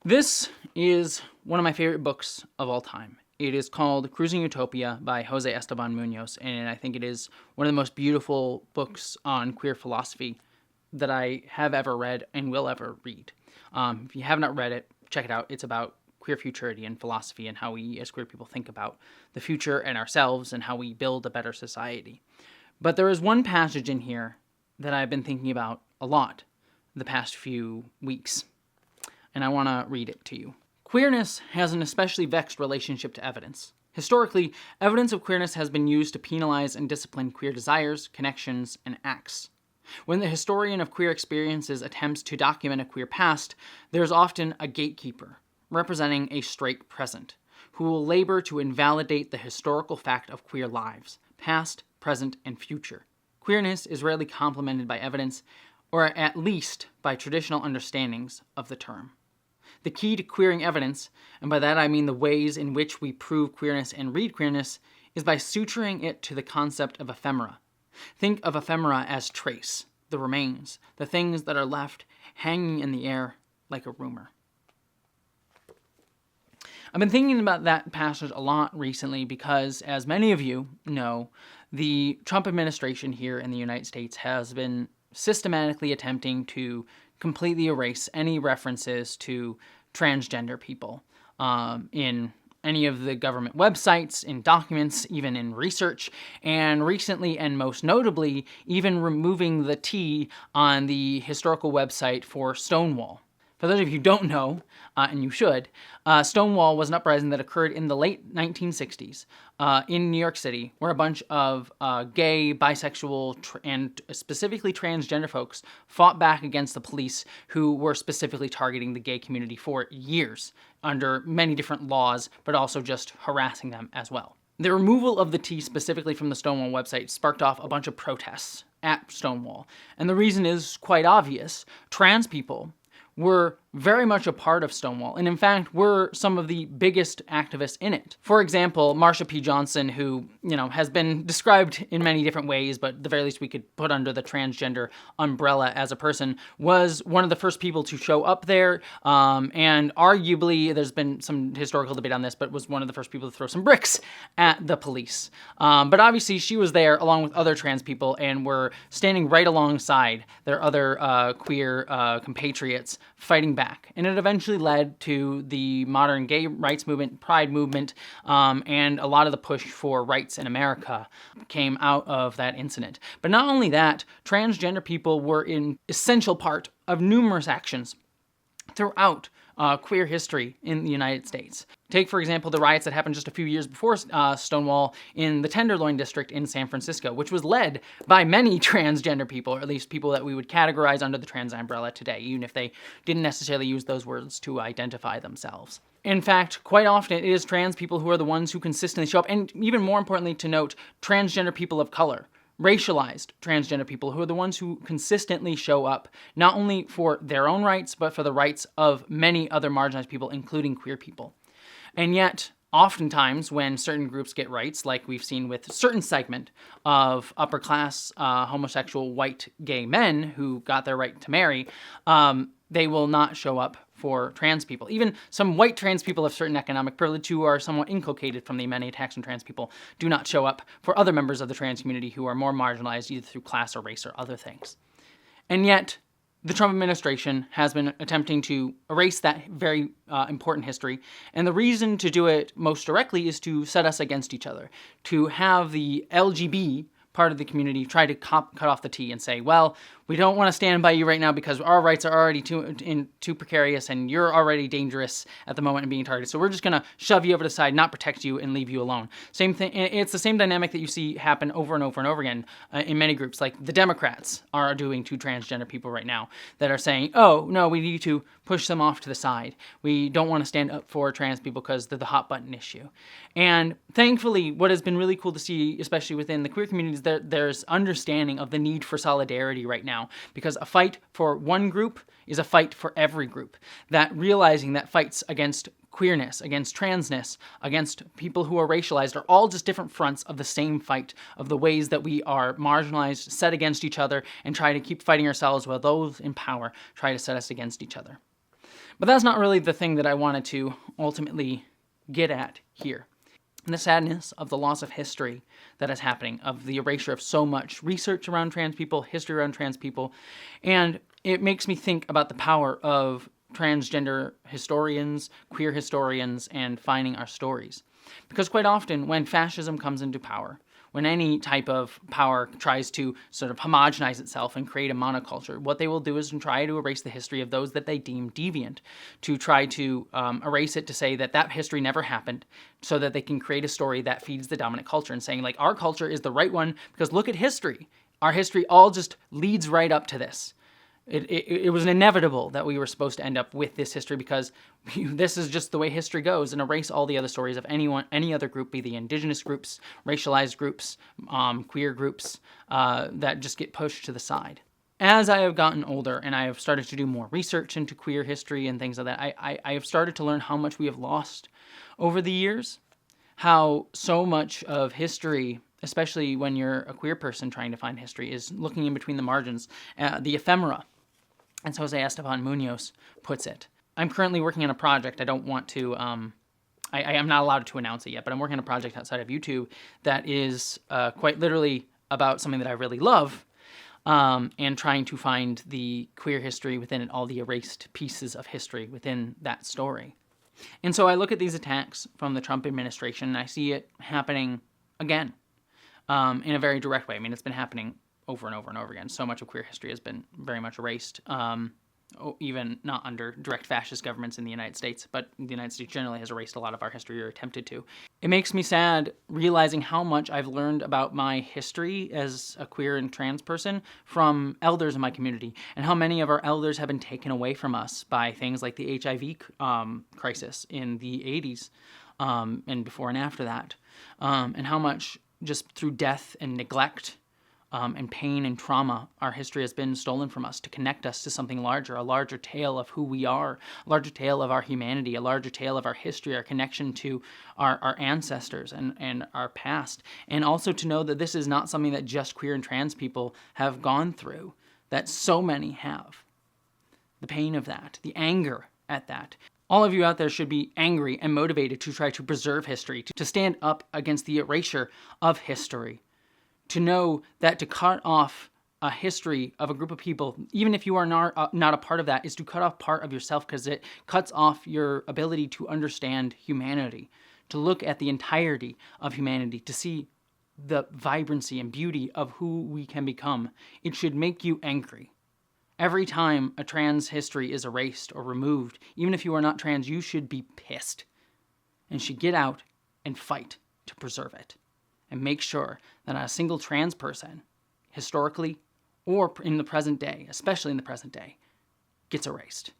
This is one of my favorite books of all time. It is called Cruising Utopia by Jose Esteban Munoz, and I think it is one of the most beautiful books on queer philosophy that I have ever read and will ever read. If you have not read it, check it out. It's about queer futurity and philosophy and how we as queer people think about the future and ourselves and how we build a better society. But there is one passage in here that I've been thinking about a lot the past few weeks, and I want to read it to you. Queerness has an especially vexed relationship to evidence. Historically, evidence of queerness has been used to penalize and discipline queer desires, connections, and acts. When the historian of queer experiences attempts to document a queer past, there is often a gatekeeper, representing a straight present, who will labor to invalidate the historical fact of queer lives, past, present, and future. Queerness is rarely complemented by evidence, or at least by traditional understandings of the term. The key to queering evidence, and by that I mean the ways in which we prove queerness and read queerness, is by suturing it to the concept of ephemera. Think of ephemera as trace, the remains, the things that are left hanging in the air like a rumor. I've been thinking about that passage a lot recently because, as many of you know, the Trump administration here in the United States has been systematically attempting to completely erase any references to transgender people in any of the government websites, in documents, even in research, and recently and most notably, even removing the T on the historical website for Stonewall. For those of you who don't know, and you should, Stonewall was an uprising that occurred in the late 1960s in New York City, where a bunch of gay, bisexual, and specifically transgender folks fought back against the police who were specifically targeting the gay community for years under many different laws, but also just harassing them as well. The removal of the T specifically from the Stonewall website sparked off a bunch of protests at Stonewall. And the reason is quite obvious. Trans people were very much a part of Stonewall, and in fact, were some of the biggest activists in it. For example, Marsha P. Johnson, who, has been described in many different ways, but at the very least we could put under the transgender umbrella as a person, was one of the first people to show up there, and arguably, there's been some historical debate on this, but was one of the first people to throw some bricks at the police. But obviously, she was there along with other trans people, and were standing right alongside their other queer compatriots fighting back. And it eventually led to the modern gay rights movement, pride movement, and a lot of the push for rights in America came out of that incident. But not only that, transgender people were an essential part of numerous actions throughout queer history in the United States. Take, for example, the riots that happened just a few years before Stonewall in the Tenderloin district in San Francisco, which was led by many transgender people, or at least people that we would categorize under the trans umbrella today, even if they didn't necessarily use those words to identify themselves. In fact, quite often it is trans people who are the ones who consistently show up, and even more importantly to note, transgender people of color. Racialized transgender people who are the ones who consistently show up, not only for their own rights, but for the rights of many other marginalized people, including queer people. And yet, oftentimes, when certain groups get rights, like we've seen with a certain segment of upper-class homosexual white gay men who got their right to marry, they will not show up for trans people. Even some white trans people of certain economic privilege who are somewhat inculcated from the many attacks on trans people do not show up for other members of the trans community who are more marginalized either through class or race or other things. And yet, the Trump administration has been attempting to erase that very important history, and the reason to do it most directly is to set us against each other, to have the LGB part of the community try to cut off the T and say, well, we don't want to stand by you right now because our rights are already too precarious and you're already dangerous at the moment and being targeted. So we're just going to shove you over to the side, not protect you, and leave you alone. Same thing. It's the same dynamic that you see happen over and over and over again in many groups. Like the Democrats are doing to transgender people right now that are saying, oh, no, we need to push them off to the side. We don't want to stand up for trans people because they're the hot button issue. And thankfully, what has been really cool to see, especially within the queer community, is that there's understanding of the need for solidarity right now, because a fight for one group is a fight for every group. That realizing that fights against queerness, against transness, against people who are racialized are all just different fronts of the same fight, of the ways that we are marginalized, set against each other, and try to keep fighting ourselves while those in power try to set us against each other. But that's not really the thing that I wanted to ultimately get at here. And the sadness of the loss of history that is happening, of the erasure of so much research around trans people, history around trans people. And it makes me think about the power of transgender historians, queer historians, and finding our stories. Because quite often, when fascism comes into power, when any type of power tries to sort of homogenize itself and create a monoculture, what they will do is try to erase the history of those that they deem deviant, to try to erase it, to say that that history never happened, so that they can create a story that feeds the dominant culture and saying, like, our culture is the right one because look at history. Our history all just leads right up to this. It was inevitable that we were supposed to end up with this history because this is just the way history goes, and erase all the other stories of any other group, be the indigenous groups, racialized groups, queer groups, that just get pushed to the side. As I have gotten older and I have started to do more research into queer history and things like that, I have started to learn how much we have lost over the years, how so much of history, especially when you're a queer person trying to find history, is looking in between the margins, the ephemera. As Jose Esteban Munoz puts it. I'm currently working on a project. I don't want to, I am not allowed to announce it yet, but I'm working on a project outside of YouTube that is quite literally about something that I really love, and trying to find the queer history within it, all the erased pieces of history within that story. And so I look at these attacks from the Trump administration, and I see it happening again, in a very direct way. I mean, it's been happening over and over and over again. So much of queer history has been very much erased, even not under direct fascist governments in the United States, but the United States generally has erased a lot of our history, or attempted to. It makes me sad realizing how much I've learned about my history as a queer and trans person from elders in my community, and how many of our elders have been taken away from us by things like the HIV crisis in the 80s, and before and after that, and how much just through death and neglect, and pain and trauma, our history has been stolen from us to connect us to something larger, a larger tale of who we are, a larger tale of our humanity, a larger tale of our history, our connection to our ancestors and our past. And also to know that this is not something that just queer and trans people have gone through, that so many have. The pain of that, the anger at that. All of you out there should be angry and motivated to try to preserve history, to stand up against the erasure of history. To know that to cut off a history of a group of people, even if you are not a part of that, is to cut off part of yourself, because it cuts off your ability to understand humanity, to look at the entirety of humanity, to see the vibrancy and beauty of who we can become. It should make you angry. Every time a trans history is erased or removed, even if you are not trans, you should be pissed and should get out and fight to preserve it. And make sure that not a single trans person, historically or in the present day, especially in the present day, gets erased.